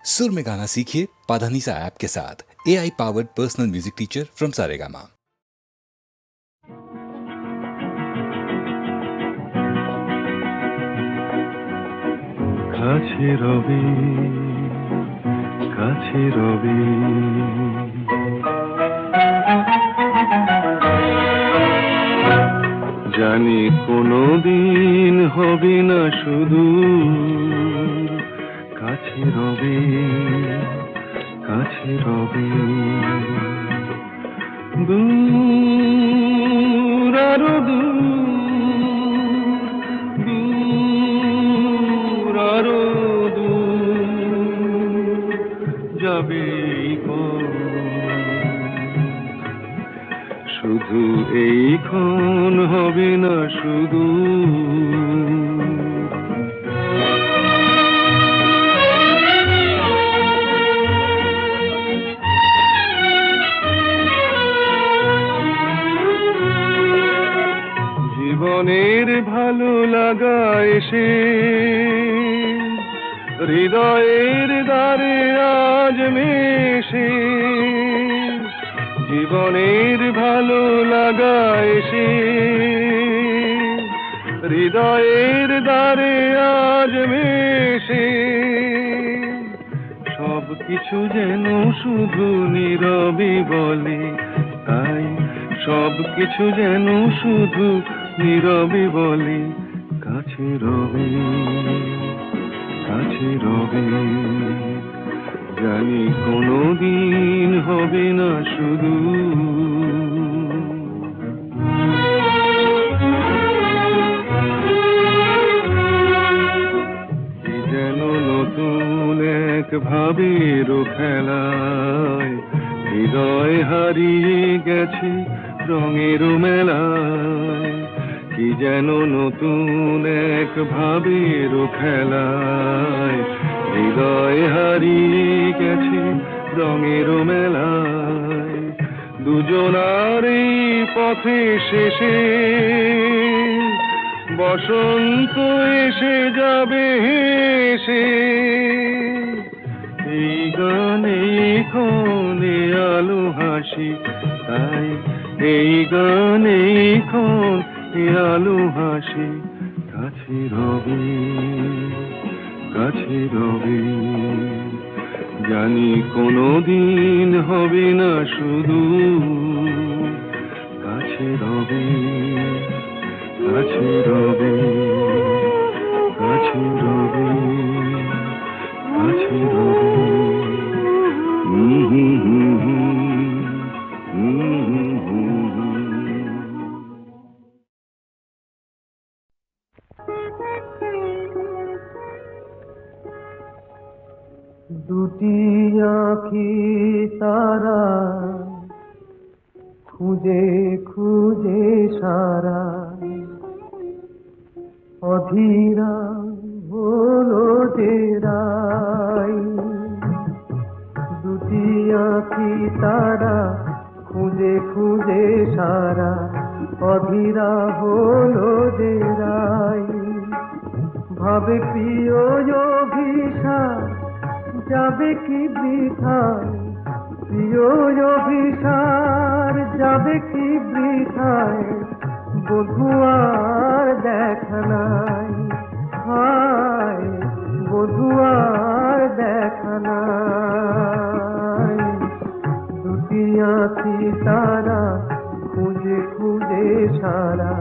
सुर में गाना सीखिए पाधानीसा ऐप के साथ। AI powered personal music teacher from Saregama. কাছে রবি কাছে রবি জানি কোনোদিন হবে না শুধু কাছে রবি কাছে রবি দূর আরো দূর আরো দূর যাবে শুধু এইক্ষণ হবে না শুধু জীবনের ভালো লাগা এসে হৃদয়ের দ্বারে আজ মেশে জীবনের ভালো লাগা এসে হৃদয়ের দ্বারে আজ মেশে সব কিছু যেন শুধু নীরবে বলে তাই সব কিছু যেন শুধু নীরবে বলে কাছে রবি কাছে রবি জানি কোনোদিন হবে না শুধু কি যেন নতুন এক ভাবের খেলায় হৃদয় হারিয়ে গেছে রঙের মেলায় কি যেন নতুন এক ভাবের খেলায় হৃদয় হারিয়ে গেছে রঙের মেলায় দুজনার এই পথে শেষে বসন্ত এসে যাবে হেসে এই গানে ক্ষণে আলো হাসি তাই এই গানে ক্ষণে আলো হাসি কাছে রবি কাছে রবি জানি কোনোদিন হবে না শুধু কাছে রবি কাছে রবি কাছে রবি কাছে রবি দুটি আঁখি তারা খুঁজে খুঁজে সারা অধীরা হলো যে রাই দুটি আঁখি তারা খুঁজে খুঁজে সারা অধীরা হলো যে রাই ভাবে প্রিয় অভিশাপ যাবে কি বৃথায় প্রিয় অভিসার যাবে কি বৃথায় বধুয়ার দেখা নাই হায় বধুয়ার দেখা নাই দুটি আঁখি তারা খুঁজে খুঁজে সারা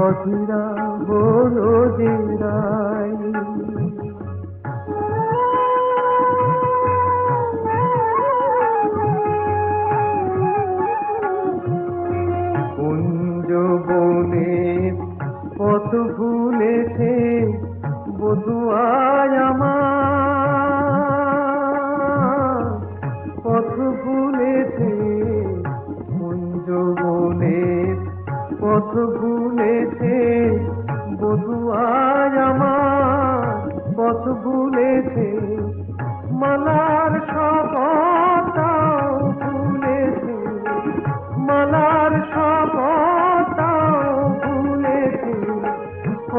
অধীরা হলো যে রাই পথ ভুলেছে বধুয়ায় আমার পথ ভুলেছে কুঞ্জ বনের পথ ভুলেছে বধুয়ায় আমার পথ ভুলেছে মালার শপথটাও ভুলেছে মালার শপথটাও ভুলেছে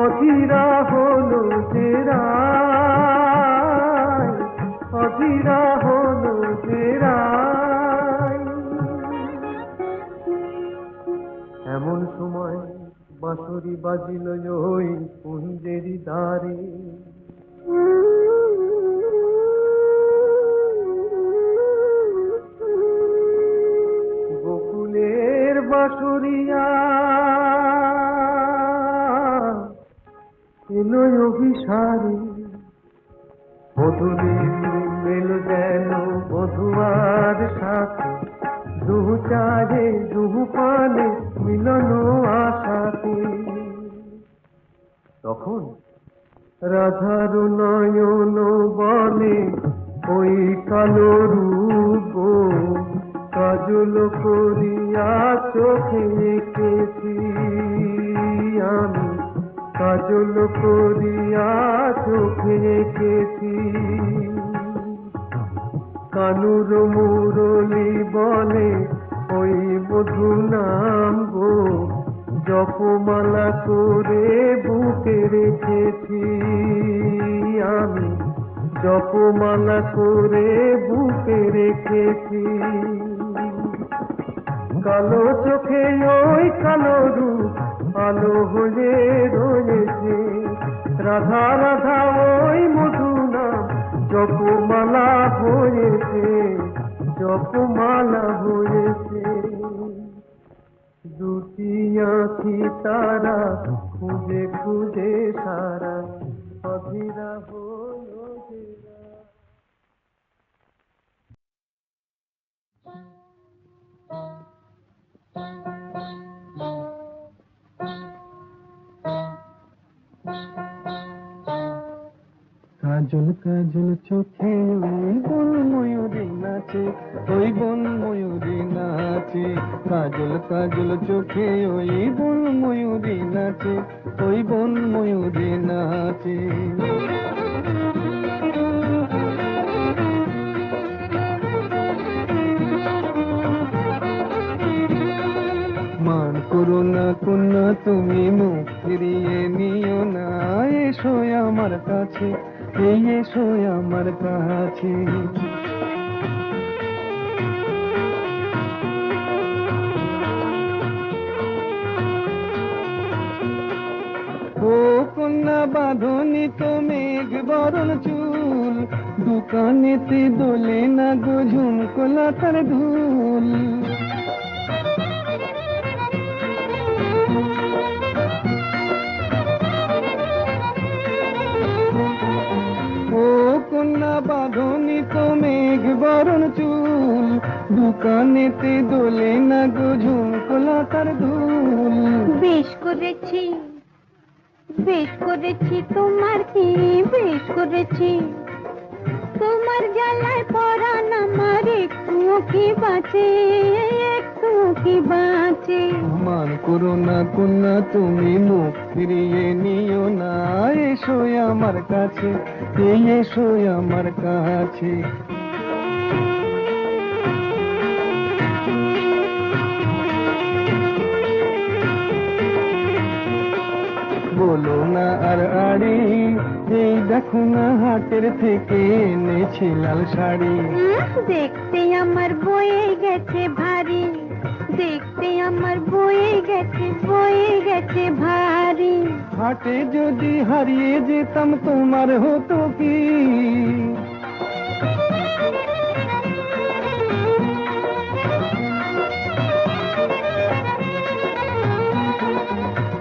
অধীরা হলো যে রাই চেরাই। এমন সময় বাঁশরি বাজিল ওই কুঞ্জেরি দ্বারে। গোকুলের বাঁশরিয়া এলো অভিসারে। মধুলির মেল যেন মধুয়ার সাথে, দুহু চাহে দুহু পানে মিলন আশাতে। তখন রাধার নয়ন বলে ওই কালো রূপ কাজল করিয়া চোখে এঁকেছি আমি, কাজল করিয়া চোখে এঁকেছি। কানুর মুরলি বলে ওই মধু নাম গো জপমালা করে বুকে রেখেছি আমি, জপমালা করে বুকে রেখেছি। কালো চোখে ওই কালো রূপ আলো হয়ে রয়েছে। রাধা রাধা ওই মধু নাম জপমালা হয়েছে, জপমালা হয়েছে। দুটি আঁখি তারা খুঁজে খুঁজে সারা অধীরা হলো ঘেরা। কাজল কাজল চোখে ওই বন ময়ূরী নাচে, ওই বন ময়ূরী নাচে। কাজল কাজল চোখে ওই বন ময়ূরী নাচে, ওই বন ময়ূরী নাচে। মান করো না কন্যা তুমি মুখ ফিরিয়ে নিও না, এসো আমার কাছে, এই এসো আমার কাছে। ও কন্যা বাঁধনি তো মেঘ বরণ চুল, দোকানেতে দোলে না গো ঝুমকোলা তার ধুল। ও কন্যা বাঁধনি তো মেঘ বরণ চুল, দোকানেতে দোলে না গো ঝুমকোলা তার ধুল। বেশ করেছি, বেশ করেছি, তোমার কি বেশ করেছি। তোমার জ্বালায় পরাণ আমার একটু কি বাঁচে, একটু কি বাঁচে। মান করো না কন্যা তুমি মুখ ফিরিয়ে নিও না, এসো আমার কাছে, এই এসো আমার কাছে। বলো না আর আড়ি, এই দেখো না হাটের থেকে এনেছি লাল শাড়ি। দেখতে আমার বয়ে গেছে ভারী, দেখতে আমার বয়ে গেছে, বয়ে গেছে ভারী। হাটে যদি হারিয়ে যেতাম তোমার হতো কি?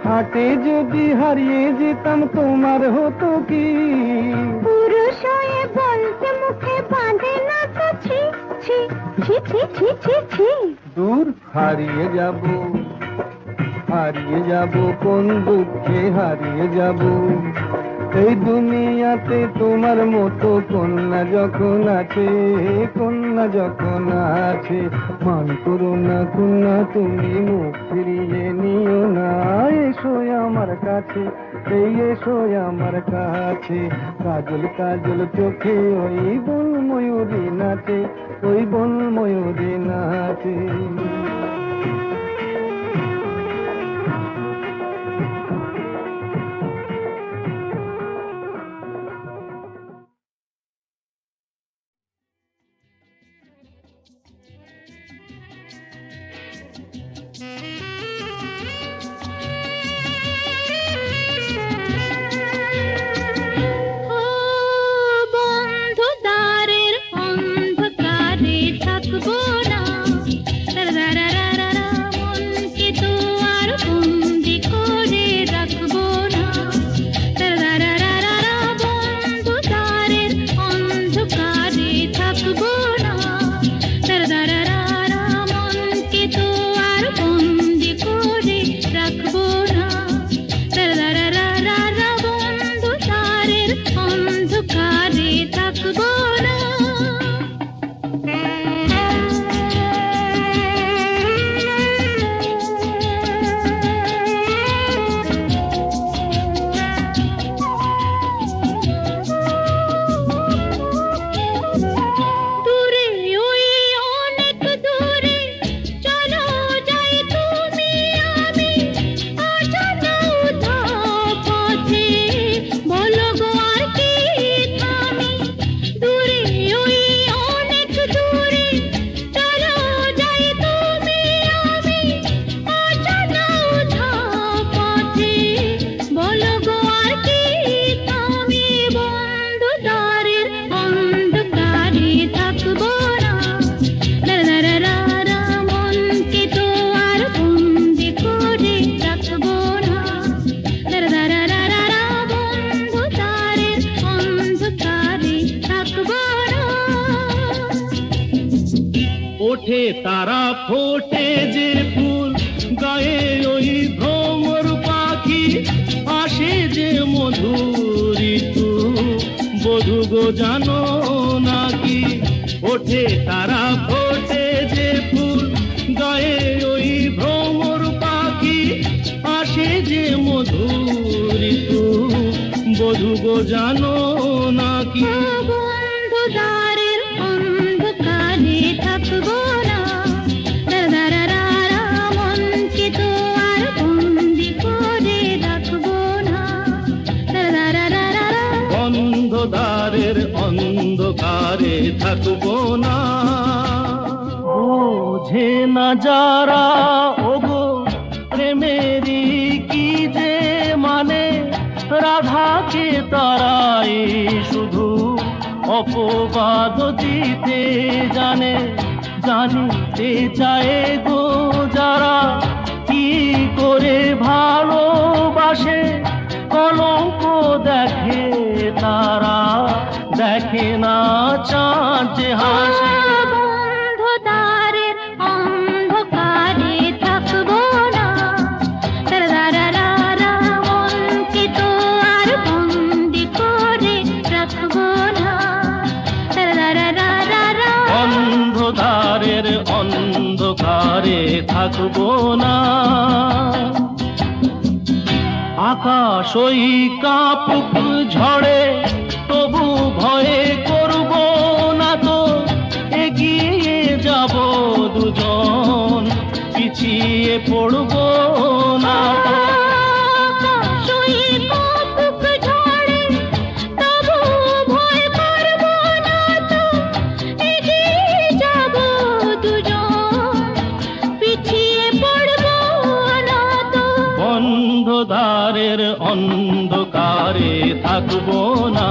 হাটে যদি হারিয়ে যেতাম তোমার হতো কি? পুরুষ হয়ে বলতে মুখে বাঁধে না তো ছি ছি ছি ছি ছি ছি ছি। দূর হারিয়ে যাব, হারিয়ে যাব কোন দুঃখে হারিয়ে যাব। এই দুনিয়াতে তোমার মতো কন্যা যখন আছে, কন্যা যখন আছে। মান করো না কন্যা তুমি মুখ ফিরিয়ে নিও না, এসো আমার কাছে, এই এসো আমার কাছে। কাজল কাজল চোখে ওই বন ময়ূরী নাচে, ওই বন ময়ূরী নাচে। ওঠে তারা ফোটে যে ফুল গায়ে ওই ভ্রমর পাখি আসে যে মধুর ঋতু বধূ গো জানো নাকি ওঠে তারা ফোটে যে ফুল গায়ে ওই ভ্রমর পাখি আসে যে মধুর ঋতু বধূ গো জানো নাকি বন্ধু দ্বারের অন্ধকারে থাকবো না দারারারা মনকে তো আর বন্দি করে রাখবো না দারারারা বন্ধদ্বারের অন্ধকারে থাকবো না বোঝে না যারা ওগো প্রেমেরই কি যে মানে রাধাকে তারাই শুধু অপবাদ দিতে জানে জানিতে চায় গো যারা কি করে ভালোবাসে কলঙ্ক দেখে তারা দেখে না চাঁদ যে হাসে বন্ধু দ্বারের অন্ধকারে থাকবো না দারারারা মনকে তো আর বন্দি করে রাখবো না দারারারা অন্ধকারের অন্ধকারে থাকবো না আকাশ ওই কাপুক ঝড়ে তবু ভয়ে করব না তো এগিয়ে যাব দুজন পিছিয়ে পড়ব না তো বন্ধদ্বারের অন্ধকারে থাকবো না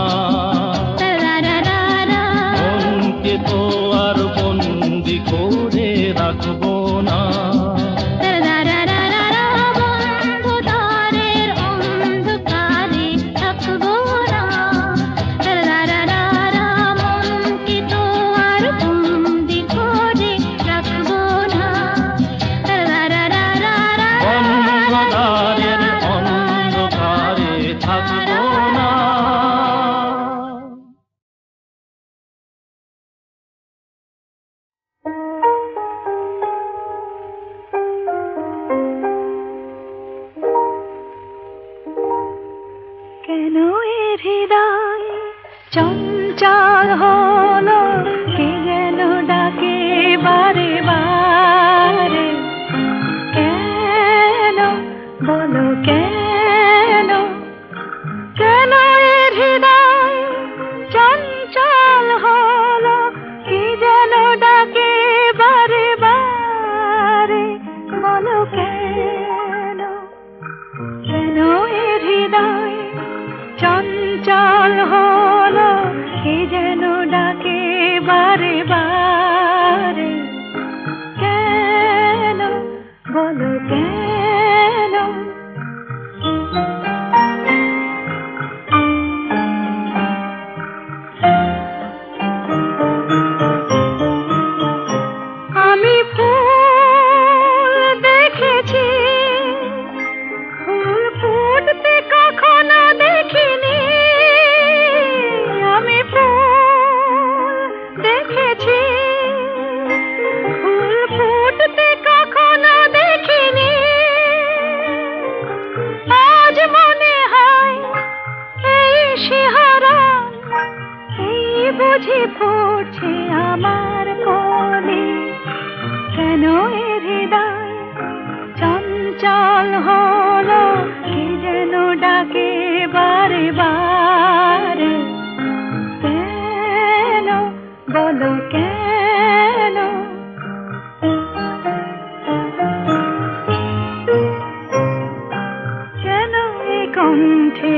মনকে তো আর বন্দি করে রাখবো না বন্ধুদ্বারের অন্ধকারে থাকবো না মনকে তো আর বন্দি করে রাখবো না বন্ধদ্বারের অন্ধকারে থাকবো না কেন এ হৃদয় চঞ্চল হলো কে যেন ডাকে বারে বারে কেন বলো কেন কেন এ হৃদয় চঞ্চল হলো কে যেন ডাকে বারে বারে বলো কেন কেন এ হৃদয় চঞ্চল হলো কে যেন ডাকে বারে বারে কেন বলো কেন আমি ফুল দেখেছি ফুল ফুটতে কখনো দেখিনি আমি ফুল দেখেছি ফুল ফুটতে কখনো দেখিনি আজ মনে হয় এই শিহরণ এই বুঝি ফুটছে আমার কোলে কেন এ হৃদয় চঞ্চল হলো কে যেন ডাকে বারে বারে কেন বলো কেন কেন এ কণ্ঠে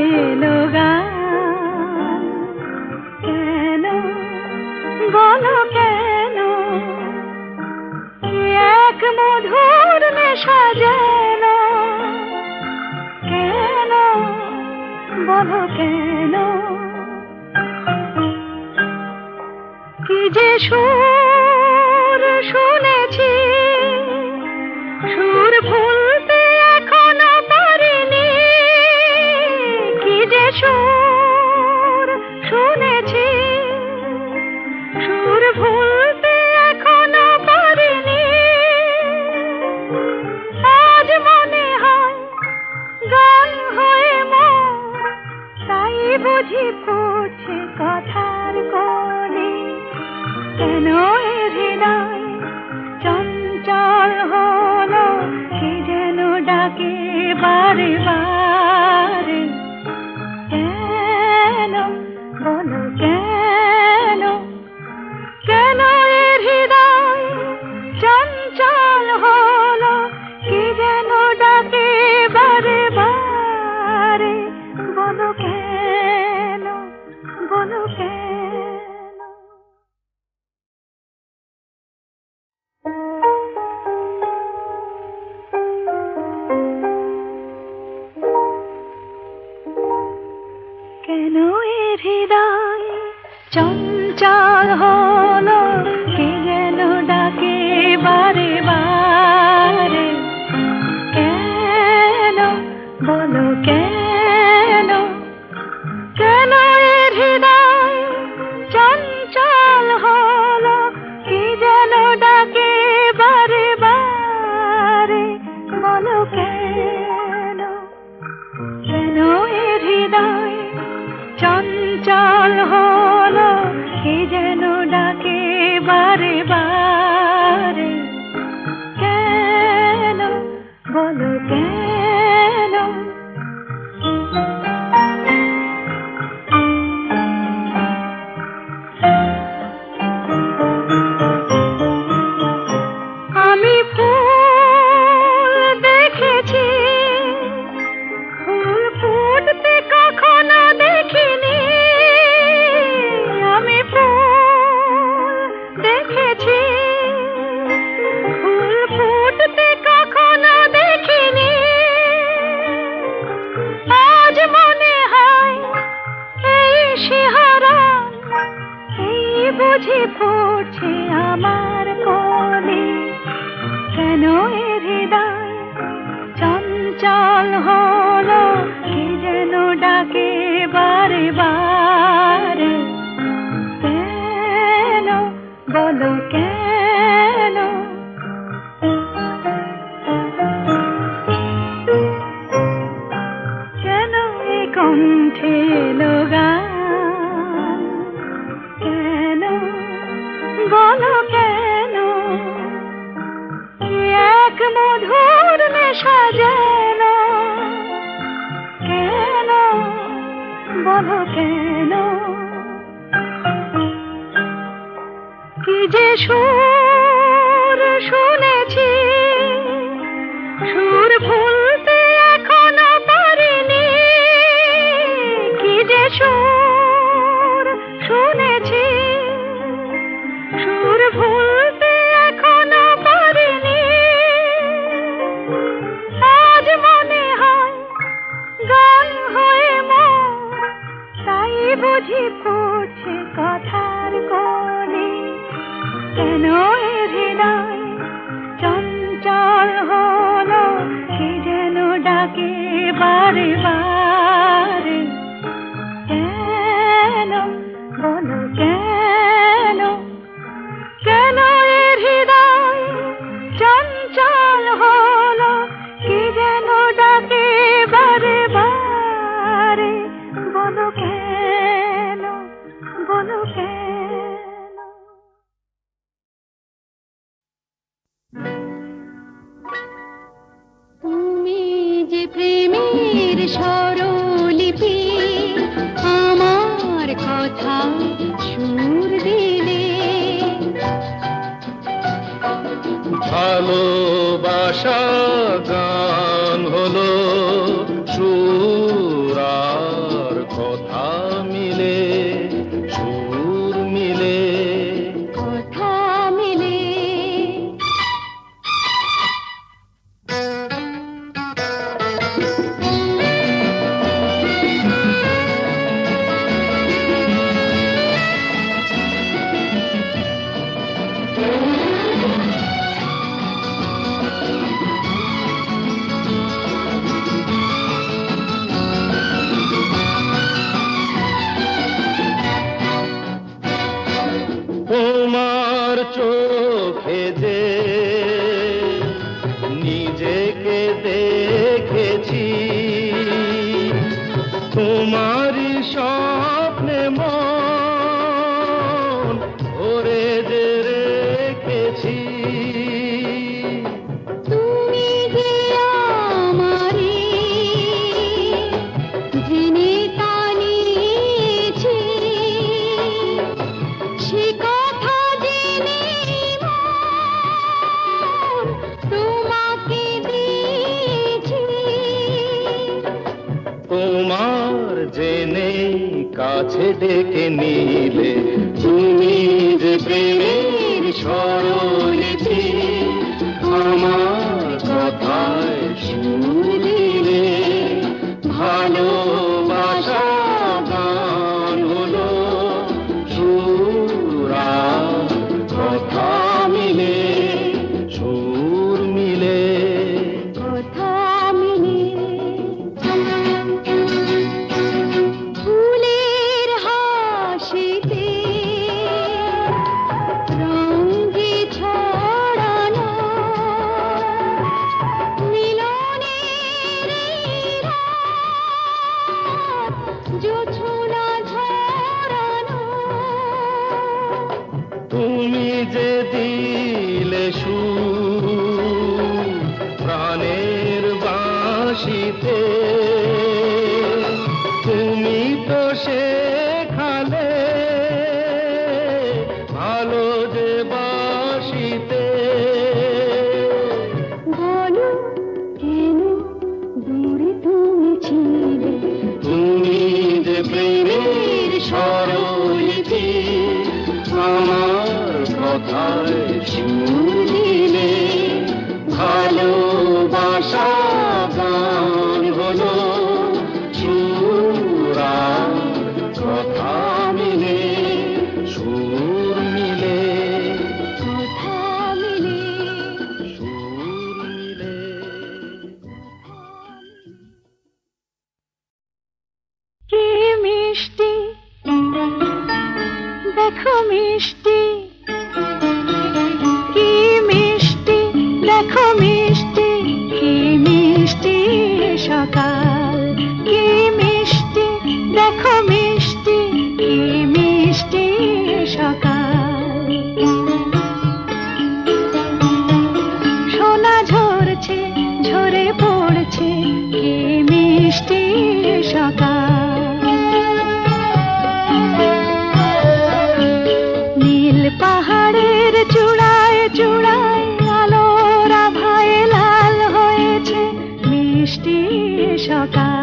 গান কেন বলো কেন এক মধুর নেশা যেন কেন বলো কেন কি যে সুর শুনেছি, সুর ভুলতে এখনো পারিনি, কি যে সুর শুনেছি, সুর ভুলতে এখনো পারিনি। আজ মনে হয় গান হয়ে মোর, তাই বুঝি পড়ছে কথার কলি। কেন এ হৃদয় চঞ্চল হলো, কি যেন ডাকে বারে বারে। কেন বলো কেন, কেন এ হৃদয় চঞ্চল হলো, কি যেন ডাকে বারে বারে। বলো কেন, বলো কেন। কেন এ হৃদয় চঞ্চল হলো, কে যেন ডাকে বারে বারে। কেন বলো কেন, কেন এ হৃদয় চঞ্চল হলো, কি যেন ডাকে বারে বারে। বলো কেন, কেন এ হৃদয় চঞ্চল হলো, কি যেন ডাকে বারে বারে। কেন বলো কেন। আমি ফুল দেখেছি, ফুল ফুটতে কখনো দেখিনি। আমি ফুল দেখেছি, ফুল ফুটতে কখনো দেখিনি। আজ মনে হয় এই শিহরণ, এই বুঝি পড়ছে আমার কলি। কেন এ হৃদয় চঞ্চল হলো, কি যেন ডাকে বারে বারে। কেন বলো কেন। কেন এ কণ্ঠে এলো গান, কেন বলো কেন। এক মধুর নেশা যেন, কেন বলো কেন। কি যে সুর শুনেছি, সুর ভুলতে এখনো পারিনি, কি যে সুর শুনেছি, সুর ভুলতে এখনো পারিনি। আজ মনে হয় গান হয়ে মোর, তাই বুঝি পড়ছে কথার কলি। কেন এ হৃদয় চঞ্চল হলো, কি যেন ডাকে বারে বারে। কেন বলো কেন, কেন এ হৃদয় চঞ্চল হলো, কি যেন ডাকে বারে বারে। বলো কেন, বলো কেন। তুমি যে প্রেমের স্বরলিপি, আমার কথা সুর দিলে। ভালোবাসা গান হলো, সুর আর কথা মিলে, সুর মিলে, কথা মিলে। তোমার চোখে যে নিজেকে দেখেছি, তোমারই স্বপ্নে মন ভরে যে রেখেছি। তুমি যে আমারে জেনে টানিয়েছি, সে কথা জেনে মন তোমাকে দিয়েছি। তোমার জেনে কাছে ডেকে নিলে, তুমি যে প্রেমের সরলেছি, আমার কথায় সুর দিলে, ভালোবাসা গান হলো সুর আর কথা মিলে, সুর মিলে। কথা মিলে ফুলের হাসিতে রঙে ছড়ানো মিলনের রাত, জোছনা ঝরানো। তুমি যে দিলে সুর প্রাণের বাঁশিতে, তুমি তো শেখালে ভালো যে বাঁশিতে। বলো কেন দূরে তুমি ছিলে, তুমি যে প্রেমের সরলিছি, আমার কথায় সুর দিলে, ভালোবাসা গান হলো সুর আর কথা মিলে, সুর মিলে, কথা মিলে। সুর মিলে। কি মিষ্টি দেখো মিষ্টি, কি মিষ্টি দেখো মিষ্টি, কি মিষ্টি সকাল, কি মিষ্টি দেখো মিষ্টি, কি মিষ্টি সকাল। সোনা ঝরছে ঝরে পড়ছে, কি মিষ্টি সকাল। নীল পাহাড়ের চূড়ায় চূড়ায় আলোর আভায় লাল হয়েছে মিষ্টি সকাল।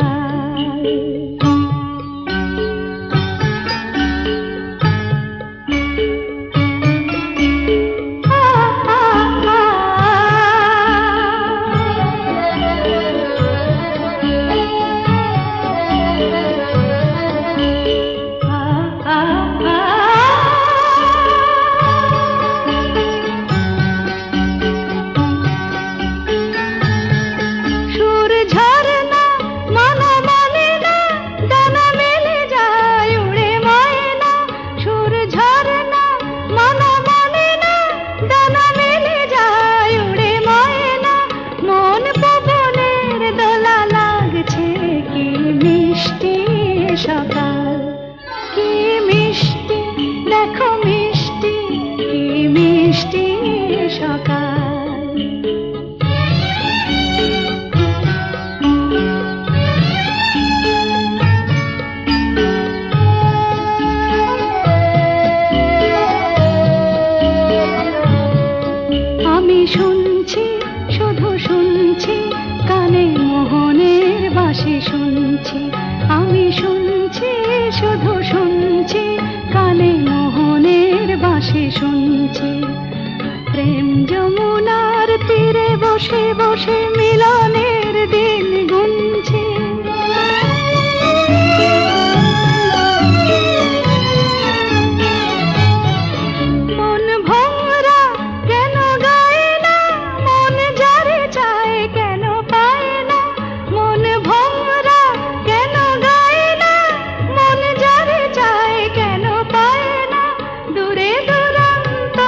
সুর ঝরনা মন মানে না, ডানা মেলে যায় উড়ে ময়না। সুর ঝরনা মন মানে না, ডানা মেলে যায় উড়ে ময়না। মন পবনের দোলা লাগছে, কি মিষ্টি সকাল, কি মিষ্টি দেখো মিষ্টি, কি মিষ্টি সকাল। আমি শুনছি শুধু শুনছি, কানে মোহনের বাঁশি শুনছি। আমি শুনছি শুধু শুনছি, কানে মোহনের বাঁশি শুনছি। প্রেম যমুনার তীরে বসে বসে মিলনের দিন গুনছি। মন ভোরা কেন গায় না, মন যারে চায় কেন পায় না। মন ভোরা কেন গায় না, মন যারে চায় কেন পায় না। দূরে দূরান্ত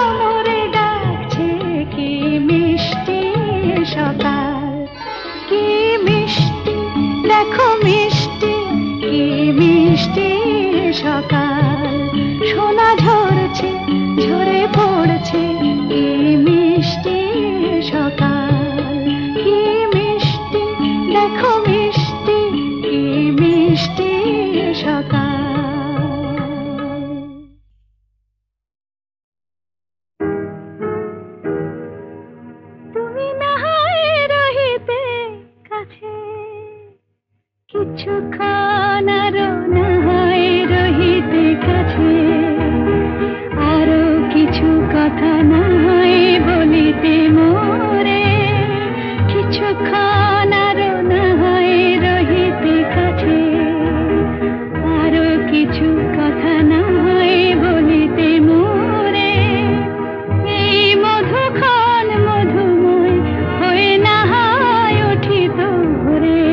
কিছুক্ষণ আরো না হয় রহিতে কাছে, আরো কিছু কথা না হয় বলিতে মোরে, কিছুক্ষণ আরো না হয় রহিতে কাছে, আরো কিছু কথা না হয় বলিতে মোরে, এই মধুক্ষণ মধুময় হয়ে না হয় উঠিত ভোরে,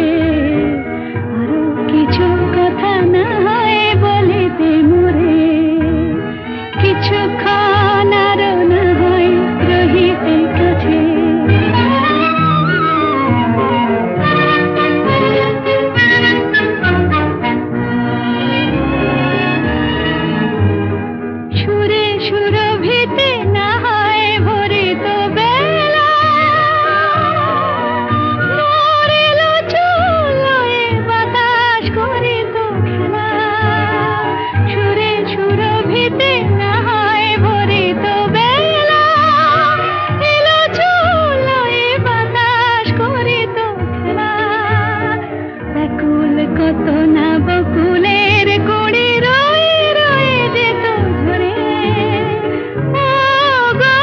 আরো কিছু কথা না হয় বলিতে মোরে, কিছুক্ষণ আরো না হয় রহিতে কাছে। সুরে সুরভিতে না হয় ভরিত বেলা, মরিল চুলোয় বাতাস করিত খেলা, সুরে সুরভিতে না হয় ভরিত বেলা, এলো চুলোয় বাতাস করিত খেলা, ব্যাকুল কত না বকুলের কুড়ি রয়ে রয়ে যেত ঝরে, ও গো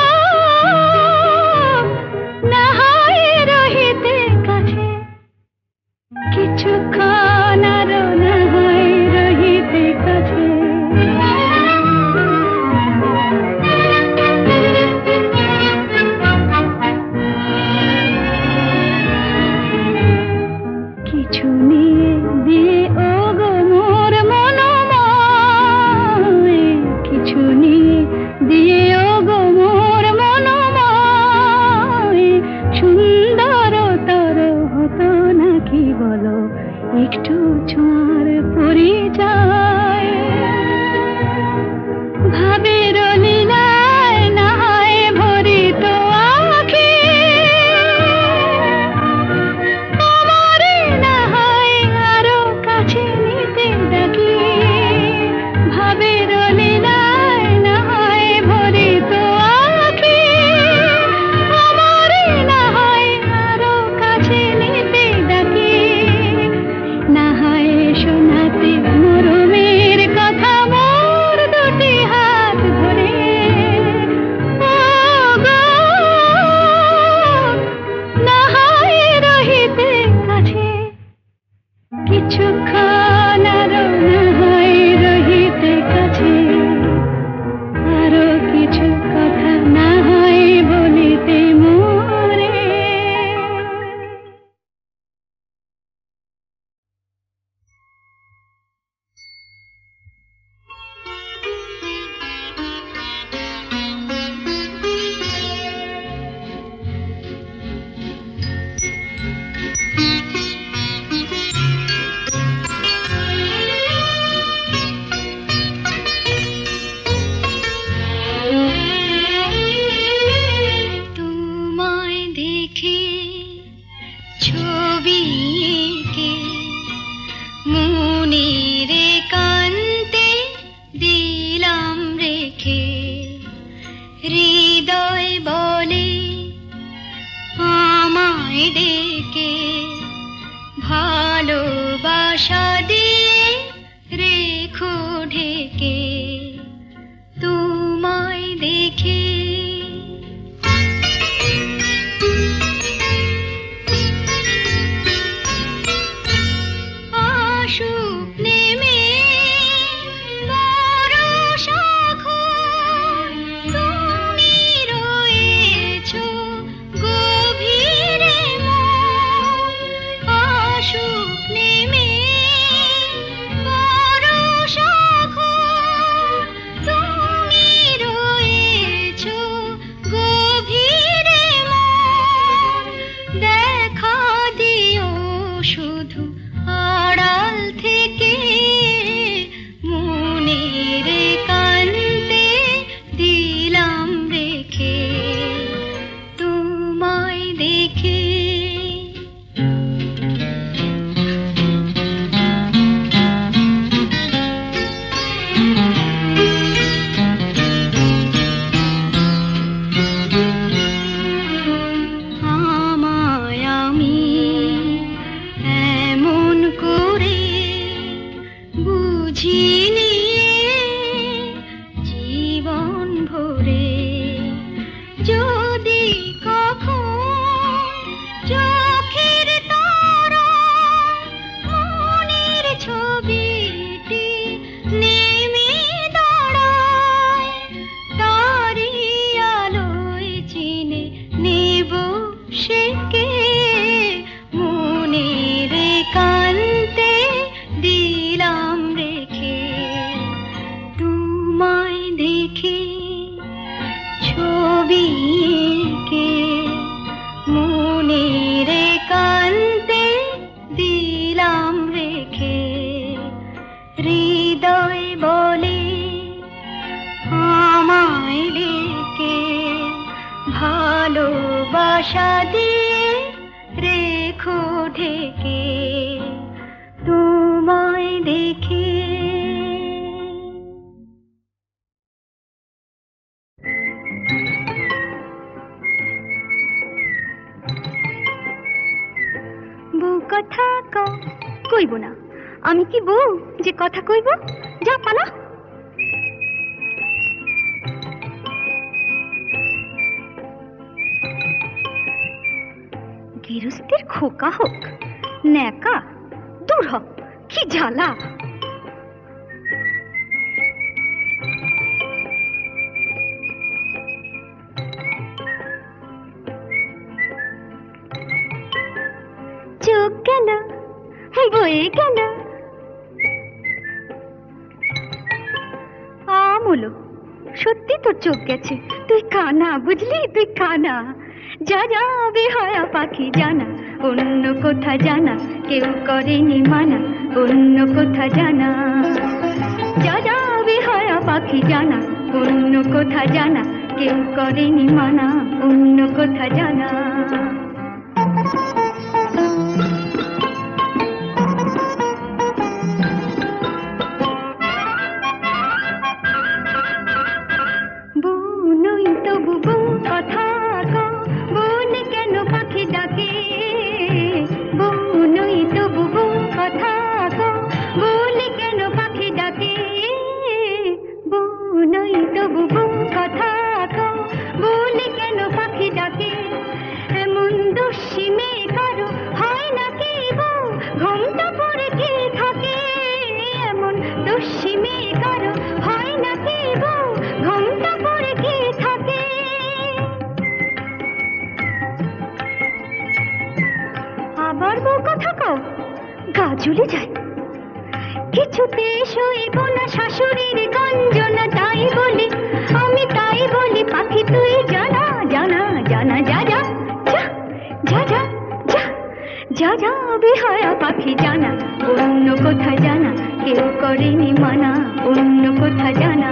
না হয় রহিতে কাছে, কিছুক্ষণ আরো না হয় রহিতে কাছে। কিছু নিয়ে দিয়ে ও গো মোর মনোময়, কিছু নিয়ে দিয়ে ও গো মোর মনোময়, সুন্দর তর হতো নাকি বলো একটু ছোঁয়ার পরিচয়, ভাবের লীলায় না হয় ভরিত আঁখি, আমারে না হয় আরো কাছে নিতে ডাকি, ভাবের লীলায় না হয় ভরিত আঁখি, আমারে না হয় আরো কাছে নিতে ডাকি, না হয় শোনাতে মরমের কথা মোর দুটি হাত ধরে, ও গো না হয় রহিতে কাছে, কিছুক্ষণ আরো না হয় রহিতে কাছে, আরো কিছু কথা না হয় বলিতে মোরে। তোমায় দেখে ছবি এঁকে মনের একান্তে দিলাম রেখে, হৃদয় বলে আমায় ডেকে, ভালোবাসা দিয়ে রেখো ঢেকে, তোমায় দেখে। আসুক নেমে বরষা খোল, তুমি রয়েছো গভীরে মন, আসুক নেমে বরষা খোল, তুমি রয়েছো আশা দিয়ে রেখো ঢেকে তোমায় দেখে। বউ কথা কইব না, আমি কি বউ যে কথা কইব? যা পালা। গৃহস্থের খোকা হোক ন্যাকা, দূর হ, কি জ্বালা। চোখ গেল বয়ে গেল আমলো, সত্যি তোর চোখ গেছে, তুই কানা, বুঝলি? তুই কানা। যা যা বেহায়া পাখি জানা, অন্য কোথা জানা কেউ করেনি মানা, অন্য কোথা জানা। যা যা বেহায়া পাখি জানা, অন্য কোথা জানা কেউ করেনি মানা, অন্য কোথা জানা। ঝুলে যায় কিছুতে সইব না শাশুড়ির গঞ্জনা, তাই বলি আমি, তাই বলি পাখি তুই জানা জানা জানা। যা যা যা যা যা যা যা বেহায়া পাখি জানা, অন্য কোথা জানা কেউ করেনি মানা, অন্য কোথা জানা।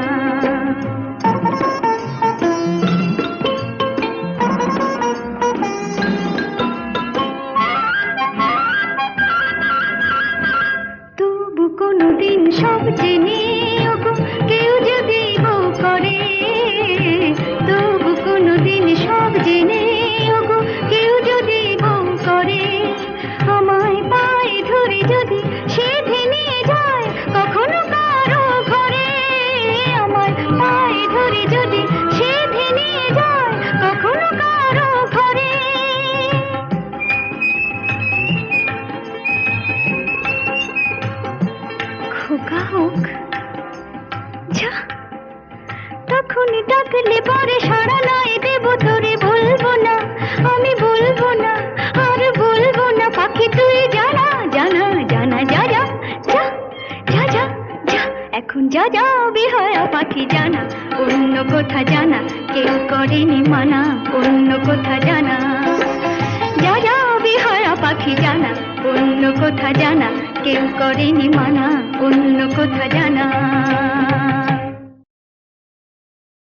কোনদিন সব জেনে কেউ যদি বউ করে, তবু কোনদিন সব জেনে কেউ যদি বউ করে, আমায় পায়ে ধরে যদি সে নিয়ে যায় কখনো কারো ঘরে, আমায় পায়ে ধরে যদি সে নিয়ে যায় কখনো কারো ঘরে। খোকা হোক যা, তখন ডাকলে পরে সাড়া নাই দেব তোরে, বলবো না আমি, বলবো না আর বলবো না পাখি তুই জানা জানা জানা। যা যা যা যা যা যা এখন যা যা বেহায়া পাখি জানা, অন্য কোথা জানা কেউ করেনি মানা, অন্য কোথা জানা। যা যা বেহায়া পাখি জানা, অন্য কোথা জানা কেউ করেনি মানা, অন্য কোথা জানা।